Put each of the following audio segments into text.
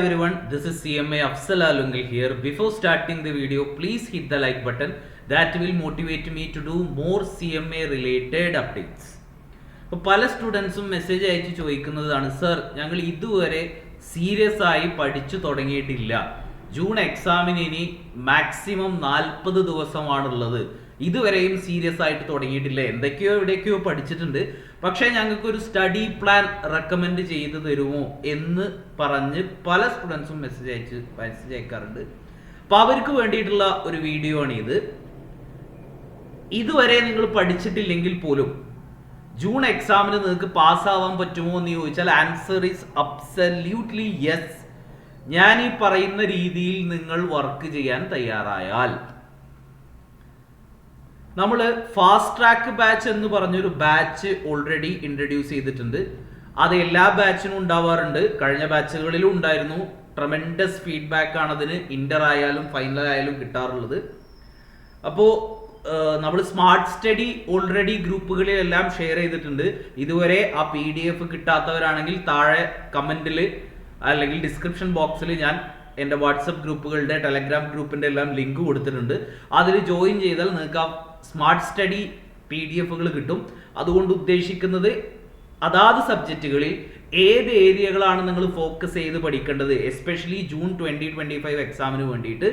Everyone, this is CMA Afzal Alungal here. Before starting the video, please hit the like button. That will motivate me to do more CMA related updates. അപ്പോൾ പല സ്റ്റുഡൻസും message അയച്ച് ചോദിക്കുന്നതാണ്, sir ഞങ്ങൾ ഇതുവരെ serious ആയി പഠിച്ചു തുടങ്ങിയിട്ടില്ല. June എക്സാമിന് ഇനി മാക്സിമം 40 ദിവസമാണുള്ളത്. ഇതുവരെയും സീരിയസ് ആയിട്ട് തുടങ്ങിയിട്ടില്ല. എന്തൊക്കെയോ എവിടെയൊക്കെയോ പഠിച്ചിട്ടുണ്ട്, പക്ഷേ ഞങ്ങൾക്കൊരു സ്റ്റഡി പ്ലാൻ റെക്കമെൻഡ് ചെയ്ത് തരുമോ എന്ന് പറഞ്ഞ് പല സ്റ്റുഡൻസും മെസ്സേജ് അയക്കാറുണ്ട്. അപ്പോൾ അവർക്ക് വേണ്ടിയിട്ടുള്ള ഒരു വീഡിയോ ആണ് ഇത്. ഇതുവരെ നിങ്ങൾ പഠിച്ചിട്ടില്ലെങ്കിൽ പോലും ജൂൺ എക്സാമിന് നിങ്ങൾക്ക് പാസ്സാവാൻ പറ്റുമോ എന്ന് ചോദിച്ചാൽ ആൻസർ ഈസ് അബ്സല്യൂട്ട്ലി യെസ്. ഞാൻ ഈ പറയുന്ന രീതിയിൽ നിങ്ങൾ വർക്ക് ചെയ്യാൻ തയ്യാറായാൽ. നമ്മൾ ഫാസ്റ്റ് ട്രാക്ക് ബാച്ച് എന്ന് പറഞ്ഞൊരു ബാച്ച് ഓൾറെഡി ഇൻട്രൊഡ്യൂസ് ചെയ്തിട്ടുണ്ട്. അത് എല്ലാ ബാച്ചിനും ഉണ്ടാവാറുണ്ട്, കഴിഞ്ഞ ബാച്ചുകളിലും ഉണ്ടായിരുന്നു. ട്രമെൻഡസ് ഫീഡ്ബാക്ക് ആണ് അതിന് ഇന്റർ ആയാലും ഫൈനൽ ആയാലും കിട്ടാറുള്ളത്. അപ്പോൾ നമ്മൾ സ്മാർട്ട് സ്റ്റഡി ഓൾറെഡി ഗ്രൂപ്പുകളിലെല്ലാം ഷെയർ ചെയ്തിട്ടുണ്ട്. ഇതുവരെ ആ PDF കിട്ടാത്തവരാണെങ്കിൽ താഴെ കമന്റിൽ അല്ലെങ്കിൽ ഡിസ്ക്രിപ്ഷൻ ബോക്സിൽ ഞാൻ എൻ്റെ വാട്സപ്പ് ഗ്രൂപ്പുകളുടെ ടെലഗ്രാം ഗ്രൂപ്പിൻ്റെ എല്ലാം ലിങ്ക് കൊടുത്തിട്ടുണ്ട്. അതിൽ ജോയിൻ ചെയ്താൽ നിങ്ങൾക്ക് ആ സ്മാർട്ട് സ്റ്റഡി PDF കിട്ടും. അതുകൊണ്ട് ഉദ്ദേശിക്കുന്നത് അതാത് സബ്ജക്റ്റുകളിൽ ഏത് ഏരിയകളാണ് നിങ്ങൾ ഫോക്കസ് ചെയ്ത് പഠിക്കേണ്ടത്, എസ്പെഷ്യലി ജൂൺ 2025 എക്സാമിന് വേണ്ടിയിട്ട്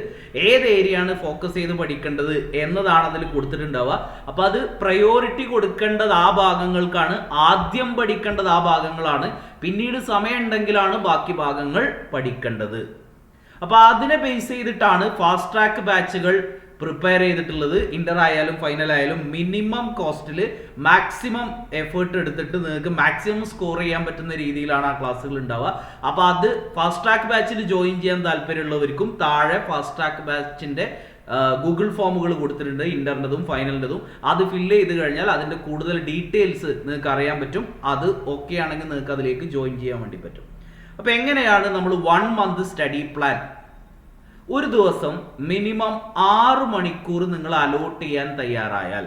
ഏത് ഏരിയയാണ് ഫോക്കസ് ചെയ്ത് പഠിക്കേണ്ടത് എന്നതാണ് അതിൽ കൊടുത്തിട്ടുണ്ടാവുക. അപ്പോൾ അത് പ്രയോറിറ്റി കൊടുക്കേണ്ടത് ആ ഭാഗങ്ങൾക്കാണ്, ആദ്യം പഠിക്കേണ്ടത് ആ ഭാഗങ്ങളാണ്, പിന്നീട് സമയമുണ്ടെങ്കിലാണ് ബാക്കി ഭാഗങ്ങൾ പഠിക്കേണ്ടത്. അപ്പോൾ അതിനെ ബേസ് ചെയ്തിട്ടാണ് ഫാസ്റ്റ് ട്രാക്ക് ബാച്ചുകൾ പ്രിപ്പയർ ചെയ്തിട്ടുള്ളത്. ഇന്റർ ആയാലും ഫൈനൽ ആയാലും മിനിമം കോസ്റ്റിൽ മാക്സിമം എഫേർട്ട് എടുത്തിട്ട് നിങ്ങൾക്ക് മാക്സിമം സ്കോർ ചെയ്യാൻ പറ്റുന്ന രീതിയിലാണ് ആ ക്ലാസ്സുകൾ ഉണ്ടാവുക. അപ്പോൾ അത് ഫാസ്റ്റ് ട്രാക്ക് ബാച്ചിൽ ജോയിൻ ചെയ്യാൻ താല്പര്യമുള്ളവർക്കും താഴെ ഫാസ്റ്റ് ട്രാക്ക് ബാച്ചിന്റെ ഗൂഗിൾ ഫോമുകൾ കൊടുത്തിട്ടുണ്ട്, ഇന്ററിൻ്റെതും ഫൈനലിൻ്റെതും. അത് ഫില്ല് ചെയ്ത് കഴിഞ്ഞാൽ അതിന്റെ കൂടുതൽ ഡീറ്റെയിൽസ് നിങ്ങൾക്ക് അറിയാൻ പറ്റും. അത് ഓക്കെ ആണെങ്കിൽ നിങ്ങൾക്ക് അതിലേക്ക് ജോയിൻ ചെയ്യാൻ വേണ്ടി പറ്റും. അപ്പോൾ എങ്ങനെയാണ് നമ്മൾ 1 month സ്റ്റഡി പ്ലാൻ ഒരു ദിവസം മിനിമം 6 മണിക്കൂർ നിങ്ങൾ അലോട്ട് ചെയ്യാൻ തയ്യാറായാൽ,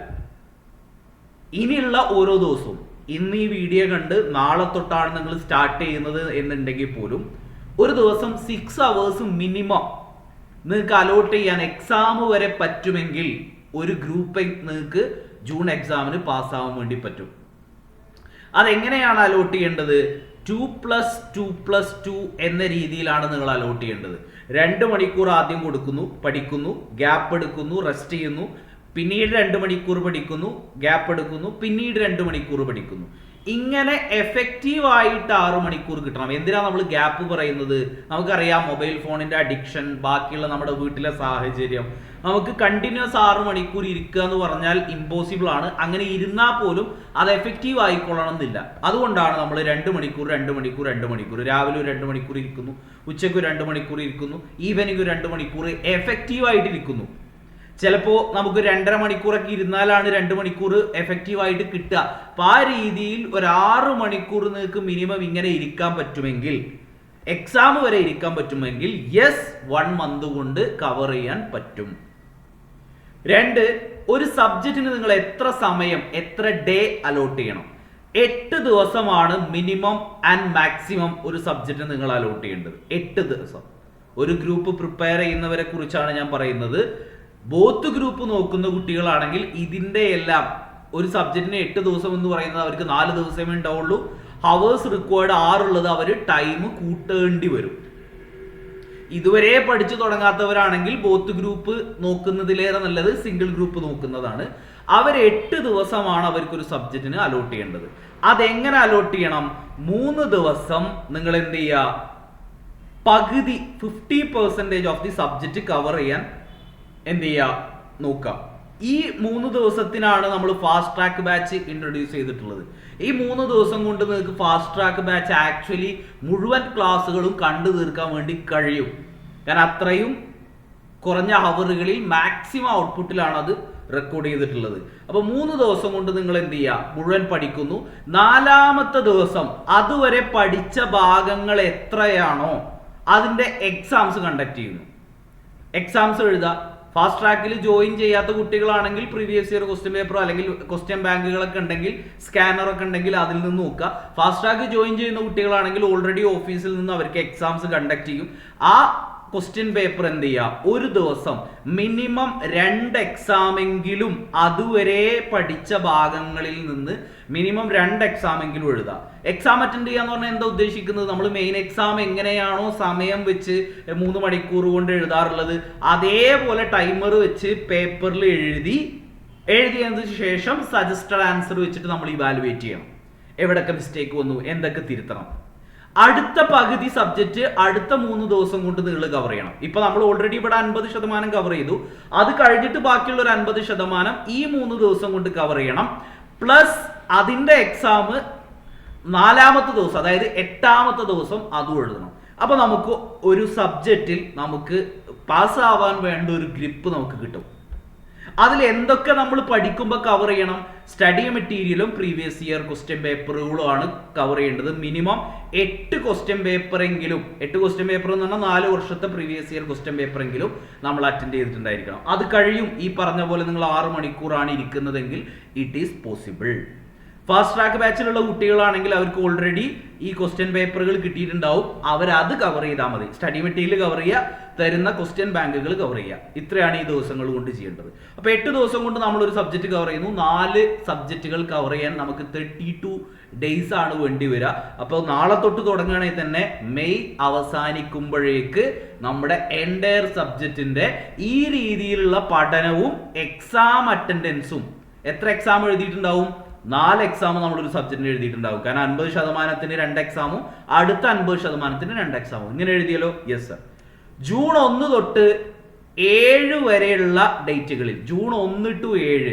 ഇനിയുള്ള ഓരോ ദിവസവും, ഇന്ന് ഈ വീഡിയോ കണ്ട് നാളെ തൊട്ടാണ് നിങ്ങൾ സ്റ്റാർട്ട് ചെയ്യുന്നത് എന്നുണ്ടെങ്കിൽ പോലും ഒരു ദിവസം 6 hours മിനിമം നിങ്ങൾക്ക് അലോട്ട് ചെയ്യാൻ എക്സാം വരെ പറ്റുമെങ്കിൽ ഒരു ഗ്രൂപ്പ് നിങ്ങൾക്ക് ജൂൺ എക്സാമിന് പാസ്സാവാൻ വേണ്ടി പറ്റും. അതെങ്ങനെയാണ് അലോട്ട് ചെയ്യേണ്ടത്? 2+2+2 എന്ന രീതിയിലാണ് നിങ്ങൾ അലോട്ട് ചെയ്യേണ്ടത്. 2 മണിക്കൂർ ആദ്യം കൊടുക്കുന്നു, പഠിക്കുന്നു, ഗ്യാപ്പ് എടുക്കുന്നു, റെസ്റ്റ് ചെയ്യുന്നു, പിന്നീട് 2 മണിക്കൂർ പഠിക്കുന്നു, ഗ്യാപ്പ് എടുക്കുന്നു, പിന്നീട് 2 മണിക്കൂർ പഠിക്കുന്നു. ഇങ്ങനെ എഫക്റ്റീവ് ആയിട്ട് 6 മണിക്കൂർ കിട്ടണം. എന്തിനാണ് നമ്മൾ ഗ്യാപ്പ് പറയുന്നത്? നമുക്കറിയാം, മൊബൈൽ ഫോണിന്റെ അഡിക്ഷൻ, ബാക്കിയുള്ള നമ്മുടെ വീട്ടിലെ സാഹചര്യം, നമുക്ക് കണ്ടിന്യൂസ് 6 മണിക്കൂർ ഇരിക്കുക എന്ന് പറഞ്ഞാൽ ഇമ്പോസിബിൾ ആണ്. അങ്ങനെ ഇരുന്നാൽ പോലും അത് എഫക്റ്റീവ് ആയിക്കൊള്ളണം എന്നില്ല. അതുകൊണ്ടാണ് നമ്മൾ 2 മണിക്കൂർ 2 മണിക്കൂർ 2 മണിക്കൂർ, രാവിലെ 2 മണിക്കൂർ ഇരിക്കുന്നു, ഉച്ചയ്ക്ക് 2 മണിക്കൂർ ഇരിക്കുന്നു, ഈവനിങ് 2 മണിക്കൂർ എഫക്റ്റീവ് ആയിട്ടിരിക്കുന്നു. ചിലപ്പോൾ നമുക്ക് 2.5 മണിക്കൂറൊക്കെ ഇരുന്നാലാണ് 2 മണിക്കൂർ എഫക്റ്റീവ് ആയിട്ട് കിട്ടുക. അപ്പം ആ രീതിയിൽ ഒരു 6 മണിക്കൂർ നിങ്ങൾക്ക് മിനിമം ഇങ്ങനെ ഇരിക്കാൻ പറ്റുമെങ്കിൽ, എക്സാം വരെ ഇരിക്കാൻ പറ്റുമെങ്കിൽ യെസ്, 1 month കൊണ്ട് കവർ ചെയ്യാൻ പറ്റും. 2, ഒരു സബ്ജക്റ്റിന് നിങ്ങൾ എത്ര സമയം, എത്ര ഡേ അലോട്ട് ചെയ്യണം? 8 ദിവസമാണ് മിനിമം ആൻഡ് മാക്സിമം ഒരു സബ്ജക്റ്റിന് നിങ്ങൾ അലോട്ട് ചെയ്യേണ്ടത്. 8 ദിവസം. ഒരു ഗ്രൂപ്പ് പ്രിപ്പയർ ചെയ്യുന്നവരെ കുറിച്ചാണ് ഞാൻ പറയുന്നത്. ബോത്ത് ഗ്രൂപ്പ് നോക്കുന്ന കുട്ടികളാണെങ്കിൽ ഇതിന്റെ എല്ലാം ഒരു സബ്ജക്റ്റിന് 8 ദിവസം എന്ന് പറയുന്നത് അവർക്ക് 4 ദിവസമേ ഉണ്ടാവുള്ളൂ. ഹവേഴ്സ് റിക്വയർഡ് 6 ഉള്ളത് അവർ ടൈം കൂട്ടേണ്ടി വരും. ഇതുവരെ പഠിച്ചു തുടങ്ങാത്തവരാണെങ്കിൽ ബോത്ത് ഗ്രൂപ്പ് നോക്കുന്നതിലേറെ നല്ലത് സിംഗിൾ ഗ്രൂപ്പ് നോക്കുന്നതാണ്. അവർ 8 ദിവസമാണ് അവർക്കൊരു സബ്ജക്റ്റിന് അലോട്ട് ചെയ്യേണ്ടത്. അതെങ്ങനെ അലോട്ട് ചെയ്യണം? 3 ദിവസം നിങ്ങൾ എന്ത് ചെയ്യുക? പകുതി 50% ഓഫ് ദി സബ്ജക്റ്റ് കവർ ചെയ്യാൻ എന്ത് ചെയ്യുക? നോക്കാം. ഈ 3 ദിവസത്തിനാണ് നമ്മൾ ഫാസ്റ്റ് ട്രാക്ക് ബാച്ച് ഇൻട്രൊഡ്യൂസ് ചെയ്തിട്ടുള്ളത്. ഈ 3 ദിവസം കൊണ്ട് നിങ്ങൾക്ക് ഫാസ്റ്റ് ട്രാക്ക് ബാച്ച് ആക്ച്വലി മുഴുവൻ ക്ലാസ്സുകളും കണ്ടു തീർക്കാൻ വേണ്ടി കഴിയും. കാരണം അത്രയും കുറഞ്ഞ ഹവറുകളിൽ മാക്സിമം ഔട്ട്പുട്ടിലാണ് അത് റെക്കോർഡ് ചെയ്തിട്ടുള്ളത്. അപ്പോൾ 3 ദിവസം കൊണ്ട് നിങ്ങൾ എന്ത് ചെയ്യുക? മുഴുവൻ പഠിക്കുന്നു. 4ാമത്തെ ദിവസം അതുവരെ പഠിച്ച ഭാഗങ്ങൾ എത്രയാണോ അതിൻ്റെ എക്സാംസ് കണ്ടക്ട് ചെയ്യുന്നു. എക്സാംസ് എഴുതുക. ഫാസ്റ്റ് ട്രാക്കിൽ ജോയിൻ ചെയ്യാത്ത കുട്ടികളാണെങ്കിൽ പ്രീവിയസ് ഇയർ ക്വസ്റ്റ്യൻ പേപ്പർ അല്ലെങ്കിൽ ക്വസ്റ്റ്യൻ ബാങ്കുകളൊക്കെ ഉണ്ടെങ്കിൽ സ്കാനറൊക്കെ ഉണ്ടെങ്കിൽ അതിൽ നിന്ന് നോക്കുക. ഫാസ്റ്റ് ട്രാക്ക് ജോയിൻ ചെയ്യുന്ന കുട്ടികളാണെങ്കിൽ ഓൾറെഡി ഓഫീസിൽ നിന്ന് അവർക്ക് എക്സാംസ് കണ്ടക്ട് ചെയ്യും. ആ ക്വസ്റ്റ്യൻ പേപ്പർ എന്ത് ചെയ്യുക, ഒരു ദിവസം മിനിമം 2 എക്സാമെങ്കിലും അതുവരെ പഠിച്ച ഭാഗങ്ങളിൽ നിന്ന് മിനിമം 2 എക്സാമെങ്കിലും എഴുതുക. എക്സാം അറ്റൻഡ് ചെയ്യാന്ന് പറഞ്ഞാൽ എന്താ ഉദ്ദേശിക്കുന്നത്, നമ്മൾ മെയിൻ എക്സാം എങ്ങനെയാണോ സമയം വെച്ച് 3 മണിക്കൂർ കൊണ്ട് എഴുതാറുള്ളത് അതേപോലെ ടൈമർ വെച്ച് പേപ്പറിൽ എഴുതിയതിനു ശേഷം സജസ്റ്റഡ് ആൻസർ വെച്ചിട്ട് നമ്മൾ ഇവാലുവേറ്റ് ചെയ്യണം. എവിടെയൊക്കെ മിസ്റ്റേക്ക് വന്നു, എന്തൊക്കെ തിരുത്തണം. അടുത്ത പകുതി സബ്ജക്റ്റ് അടുത്ത 3 ദിവസം കൊണ്ട് നിങ്ങൾ കവർ ചെയ്യണം. ഇപ്പൊ നമ്മൾ ഓൾറെഡി ഇവിടെ 50% കവർ ചെയ്തു. അത് കഴിഞ്ഞിട്ട് ബാക്കിയുള്ള ഒരു 50% ഈ 3 ദിവസം കൊണ്ട് കവർ ചെയ്യണം. പ്ലസ് അതിന്റെ എക്സാം 4ാമത്തെ ദിവസം, അതായത് 8ാമത്തെ ദിവസം അതും എഴുതണം. അപ്പൊ നമുക്ക് ഒരു സബ്ജക്റ്റിൽ നമുക്ക് പാസ്സാവാൻ വേണ്ട ഒരു ഗ്രിപ്പ് നമുക്ക് കിട്ടും. അതിൽ എന്തൊക്കെ നമ്മൾ പഠിക്കുമ്പോൾ കവർ ചെയ്യണം, സ്റ്റഡി മെറ്റീരിയലും പ്രീവിയസ് ഇയർ ക്വസ്റ്റ്യൻ പേപ്പറുകളുമാണ് കവർ ചെയ്യേണ്ടത്. മിനിമം 8 ക്വസ്റ്റ്യൻ പേപ്പറെങ്കിലും, 8 ക്വസ്റ്റ്യൻ പേപ്പർ എന്ന് പറഞ്ഞാൽ 4 വർഷത്തെ പ്രീവിയസ് ഇയർ ക്വസ്റ്റ്യൻ പേപ്പറെങ്കിലും നമ്മൾ അറ്റൻഡ് ചെയ്തിട്ടുണ്ടായിരിക്കണം. അത് കഴിയും. ഈ പറഞ്ഞ പോലെ നിങ്ങൾ 6 മണിക്കൂറാണ് ഇരിക്കുന്നതെങ്കിൽ it is possible. Fast track ബാച്ചിലുള്ള കുട്ടികളാണെങ്കിൽ അവർക്ക് ഓൾറെഡി ഈ ക്വസ്റ്റ്യൻ പേപ്പറുകൾ കിട്ടിയിട്ടുണ്ടാവും. അവരത് കവർ ചെയ്താൽ മതി. സ്റ്റഡി മെറ്റീരിയൽ കവർ ചെയ്യുക, തരുന്ന ക്വസ്റ്റ്യൻ ബാങ്കുകൾ കവർ ചെയ്യുക. ഇത്രയാണ് ഈ ദിവസങ്ങൾ കൊണ്ട് ചെയ്യേണ്ടത്. അപ്പോൾ 8 ദിവസം കൊണ്ട് നമ്മൾ ഒരു സബ്ജക്റ്റ് കവർ ചെയ്യുന്നു. 4 സബ്ജക്റ്റുകൾ കവർ ചെയ്യാൻ നമുക്ക് 32 ഡേയ്സ് ആണ് വേണ്ടി വരിക. അപ്പോൾ നാളെ തൊട്ട് തുടങ്ങുകയാണെങ്കിൽ തന്നെ മെയ് അവസാനിക്കുമ്പോഴേക്ക് നമ്മുടെ എൻറ്റയർ സബ്ജക്റ്റിന്റെ ഈ രീതിയിലുള്ള പഠനവും എക്സാം അറ്റൻഡൻസും, എത്ര എക്സാം എഴുതിയിട്ടുണ്ടാവും, 4 എക്സാം നമ്മളൊരു സബ്ജക്റ്റിന് എഴുതിയിട്ടുണ്ടാവും. കാരണം 50%-ന് 2 എക്സാമും അടുത്ത 50%-ന് 2 എക്സാമും ഇങ്ങനെ എഴുതിയല്ലോ. Yes sir. ജൂൺ 1 തൊട്ട് 7 വരെയുള്ള ഡേറ്റുകളിൽ, ജൂൺ 1 to 7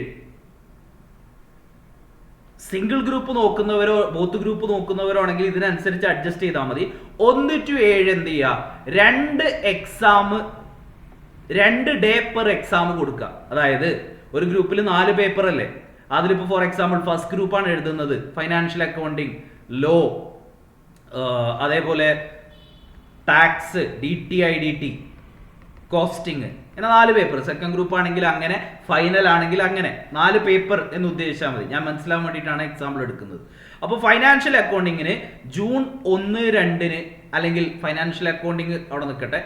സിംഗിൾ ഗ്രൂപ്പ് നോക്കുന്നവരോ ബോത്ത് ഗ്രൂപ്പ് നോക്കുന്നവരോ ആണെങ്കിൽ ഇതിനനുസരിച്ച് അഡ്ജസ്റ്റ് ചെയ്താൽ മതി. 1 to 7 എന്ത് ചെയ്യുക, 2 എക്സാം, 2 ഡേ പെർ എക്സാം കൊടുക്കുക. അതായത് ഒരു ഗ്രൂപ്പിൽ 4 പേപ്പർ അല്ലേ, അതിലിപ്പോൾ ഫോർ എക്സാമ്പിൾ ഫസ്റ്റ് ഗ്രൂപ്പാണ് എഴുതുന്നത്, ഫൈനാൻഷ്യൽ അക്കൗണ്ടിങ്, ലോ, അതേപോലെ ടാക്സ്, DTIDT, കോസ്റ്റിംഗ്, ഇങ്ങനെ 4 പേപ്പർ. സെക്കൻഡ് ഗ്രൂപ്പ് ആണെങ്കിൽ അങ്ങനെ, ഫൈനൽ ആണെങ്കിൽ അങ്ങനെ 4 പേപ്പർ എന്ന് ഉദ്ദേശിച്ചാൽ മതി. ഞാൻ മനസ്സിലാൻ വേണ്ടിയിട്ടാണ് എക്സാമ്പിൾ എടുക്കുന്നത്. അപ്പോൾ ഫൈനാൻഷ്യൽ അക്കൗണ്ടിങ്ങിന് ജൂൺ 1-2 അല്ലെങ്കിൽ ഫൈനാൻഷ്യൽ അക്കൗണ്ടിങ് അവിടെ നിൽക്കട്ടെ,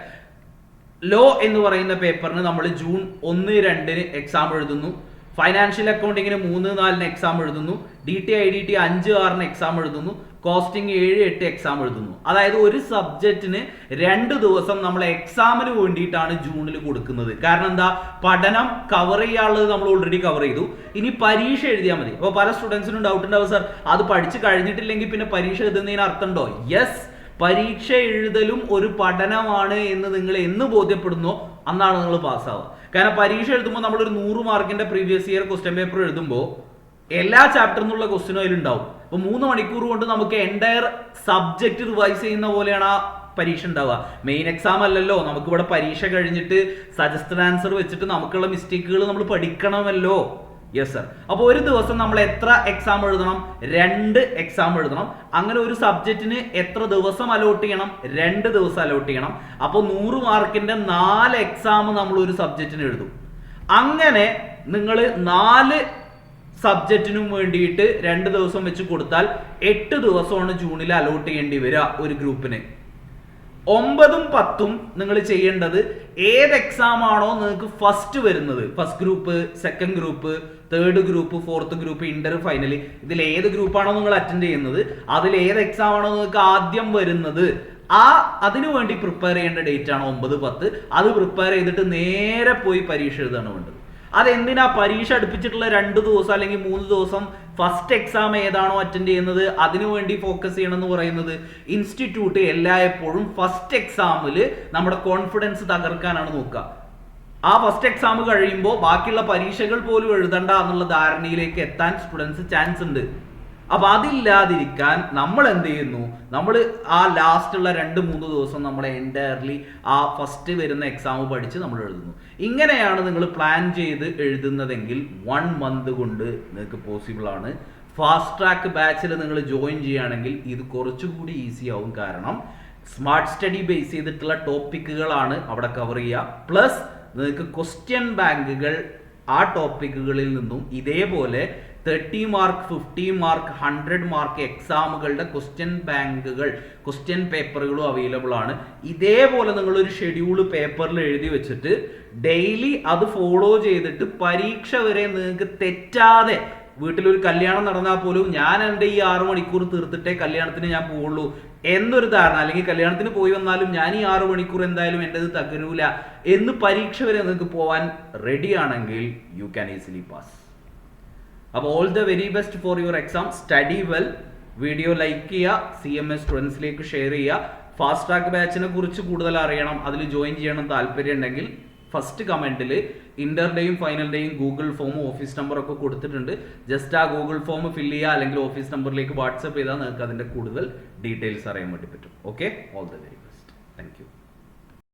ലോ എന്ന് പറയുന്ന പേപ്പറിന് നമ്മൾ ജൂൺ 1-2 എക്സാം എഴുതുന്നു. ഫൈനാൻഷ്യൽ അക്കൗണ്ടിങ്ങിന് 3-4 എക്സാം എഴുതുന്നു. DTIDT 5-6 എക്സാം എഴുതുന്നു. കോസ്റ്റിംഗ് 7-8 എക്സാം എഴുതുന്നു. അതായത് ഒരു സബ്ജക്റ്റിന് 2 ദിവസം നമ്മൾ എക്സാമിന് വേണ്ടിയിട്ടാണ് ജൂണിൽ കൊടുക്കുന്നത്. കാരണം എന്താ, പഠനം കവർ ചെയ്യാനുള്ളത് നമ്മൾ ഓൾറെഡി കവർ ചെയ്തു. ഇനി പരീക്ഷ എഴുതിയാൽ മതി. അപ്പോൾ പല സ്റ്റുഡൻസിനും ഡൗട്ട് ഉണ്ടാവും, സാർ അത് പഠിച്ച് കഴിഞ്ഞിട്ടില്ലെങ്കിൽ പിന്നെ പരീക്ഷ എഴുതുന്നതിന് അർത്ഥമുണ്ടോ? യെസ്, പരീക്ഷ എഴുതലും ഒരു പഠനമാണ് എന്ന് നിങ്ങൾ എന്ന് ബോധ്യപ്പെടുന്നോ അന്നാണ് നിങ്ങൾ പാസ്സാവുക. കാരണം പരീക്ഷ എഴുതുമ്പോൾ നമ്മളൊരു 100 മാർക്കിന്റെ പ്രീവിയസ് ഇയർ ക്വസ്റ്റ്യൻ പേപ്പർ എഴുതുമ്പോൾ എല്ലാ ചാപ്റ്ററിൽ നിന്നുള്ള ക്വസ്റ്റ്യനും അതിലുണ്ടാവും. അപ്പോൾ 3 മണിക്കൂർ കൊണ്ട് നമുക്ക് എൻറ്റയർ സബ്ജക്റ്റ് റിവൈസ് ചെയ്യുന്ന പോലെയാണ് ആ പരീക്ഷ ഉണ്ടാവുക. മെയിൻ എക്സാം അല്ലല്ലോ. നമുക്കിവിടെ പരീക്ഷ കഴിഞ്ഞിട്ട് സജസ്റ്റഡ് ആൻസർ വെച്ചിട്ട് നമുക്കുള്ള മിസ്റ്റേക്കുകൾ നമ്മൾ പഠിക്കണമല്ലോ. Yes sir. അപ്പോൾ ഒരു ദിവസം നമ്മൾ എത്ര എക്സാം എഴുതണം? 2 എക്സാം എഴുതണം. അങ്ങനെ ഒരു സബ്ജക്റ്റിന് എത്ര ദിവസം അലോട്ട് ചെയ്യണം? 2 ദിവസം അലോട്ട് ചെയ്യണം. അപ്പോൾ 100 മാർക്കിന്റെ 4 എക്സാം നമ്മൾ ഒരു സബ്ജക്റ്റിന് എഴുതും. അങ്ങനെ നിങ്ങൾ 4 സബ്ജക്റ്റിനും വേണ്ടിയിട്ട് 2 ദിവസം വെച്ച് കൊടുത്താൽ 8 ദിവസമാണ് ജൂണിൽ അലോട്ട് ചെയ്യേണ്ടി വരിക ഒരു ഗ്രൂപ്പിന്. 9ഉം 10ഉം നിങ്ങൾ ചെയ്യേണ്ടത് ഏത് എക്സാം ആണോ നിങ്ങൾക്ക് ഫസ്റ്റ് വരുന്നത്, first group, second group, third group, fourth group, Inter, final, ഇതിൽ ഏത് ഗ്രൂപ്പാണോ നിങ്ങൾ അറ്റൻഡ് ചെയ്യുന്നത്, അതിൽ ഏത് എക്സാം ആണോ നിങ്ങൾക്ക് ആദ്യം വരുന്നത്, അതിനു വേണ്ടി പ്രിപ്പയർ ചെയ്യേണ്ട ഡേറ്റ് ആണ് 9, 10. അത് പ്രിപ്പയർ ചെയ്തിട്ട് നേരെ പോയി പരീക്ഷ എഴുതാണ് വേണ്ടത്. അതെന്തിനാ പരീക്ഷ അടുപ്പിച്ചിട്ടുള്ള 2 ദിവസം അല്ലെങ്കിൽ 3 ദിവസം ഫസ്റ്റ് എക്സാം ഏതാണോ അറ്റൻഡ് ചെയ്യുന്നത് അതിനു വേണ്ടി ഫോക്കസ് ചെയ്യണം എന്ന് പറയുന്നത്? ഇൻസ്റ്റിറ്റ്യൂട്ട് എല്ലായ്പ്പോഴും ഫസ്റ്റ് എക്സാമിൽ നമ്മുടെ കോൺഫിഡൻസ് തകർക്കാനാണ് നോക്കുക. ആ ഫസ്റ്റ് എക്സാം കഴിയുമ്പോൾ ബാക്കിയുള്ള പരീക്ഷകൾ പോലും എഴുതണ്ട എന്നുള്ള ധാരണയിലേക്ക് എത്താൻ സ്റ്റുഡൻസ് ചാൻസ് ഉണ്ട്. അപ്പൊ അതില്ലാതിരിക്കാൻ നമ്മൾ എന്ത് ചെയ്യുന്നു, നമ്മൾ ആ ലാസ്റ്റുള്ള 2-3 ദിവസം നമ്മൾ എൻറ്റയർലി ആ ഫസ്റ്റ് വരുന്ന എക്സാം പഠിച്ച് നമ്മൾ എഴുതുന്നു. ഇങ്ങനെയാണ് നിങ്ങൾ പ്ലാൻ ചെയ്ത് എഴുതുന്നതെങ്കിൽ 1 മന്ത് കൊണ്ട് നിങ്ങൾക്ക് പോസിബിൾ ആണ്. ഫാസ്റ്റ് ട്രാക്ക് ബാച്ചിൽ നിങ്ങൾ ജോയിൻ ചെയ്യുകയാണെങ്കിൽ ഇത് കുറച്ചുകൂടി ഈസി ആവും. കാരണം സ്മാർട്ട് സ്റ്റഡി ബേസ് ചെയ്തിട്ടുള്ള ടോപ്പിക്കുകളാണ് അവിടെ കവർ ചെയ്യുക. പ്ലസ് നിങ്ങൾക്ക് ക്വസ്റ്റ്യൻ ബാങ്കുകൾ ആ ടോപ്പിക്കുകളിൽ നിന്നും ഇതേപോലെ 30 മാർക്ക് 50 മാർക്ക് 100 മാർക്ക് എക്സാമുകളുടെ ക്വസ്റ്റ്യൻ ബാങ്കുകൾ ക്വസ്റ്റ്യൻ പേപ്പറുകളും അവൈലബിൾ ആണ്. ഇതേപോലെ നിങ്ങളൊരു ഷെഡ്യൂൾ പേപ്പറിൽ എഴുതി വെച്ചിട്ട് ഡെയിലി അത് ഫോളോ ചെയ്തിട്ട് പരീക്ഷ വരെ നിങ്ങൾക്ക് തെറ്റാതെ, വീട്ടിലൊരു കല്യാണം നടന്നാൽ പോലും ഞാൻ എൻ്റെ ഈ 6 മണിക്കൂർ തീർത്തിട്ടേ കല്യാണത്തിന് ഞാൻ പോവുള്ളൂ എന്നൊരു ധാരണ, അല്ലെങ്കിൽ കല്യാണത്തിന് പോയി വന്നാലും ഞാൻ ഈ 6 മണിക്കൂർ എന്തായാലും എൻ്റെത് തകരൂല എന്ന് പരീക്ഷ വരെ നിങ്ങൾക്ക് പോവാൻ റെഡി ആണെങ്കിൽ യു ക്യാൻ ഈസിലി പാസ്. അപ്പോൾ all the very best for your exam. Study well. Video like ചെയ്യുക, CMS സ്റ്റുഡൻസിലേക്ക് ഷെയർ ചെയ്യുക. ഫാസ്റ്റ് ട്രാക്ക് ബാച്ചിനെ കുറിച്ച് കൂടുതൽ അറിയണം, അതിൽ ജോയിൻ ചെയ്യണം താല്പര്യം ഉണ്ടെങ്കിൽ ഫസ്റ്റ് കമൻറ്റിൽ ഇന്ററിന്റെയും ഫൈനലിന്റെയും ഗൂഗിൾ ഫോമും ഓഫീസ് നമ്പറൊക്കെ കൊടുത്തിട്ടുണ്ട്. ജസ്റ്റ് ആ ഗൂഗിൾ ഫോം ഫില്ല് ചെയ്യുക, അല്ലെങ്കിൽ ഓഫീസ് നമ്പറിലേക്ക് വാട്സപ്പ് ചെയ്താൽ നിങ്ങൾക്ക് അതിൻ്റെ കൂടുതൽ ഡീറ്റെയിൽസ് അറിയാൻ വേണ്ടി പറ്റും. Okay, all the very best. Thank you.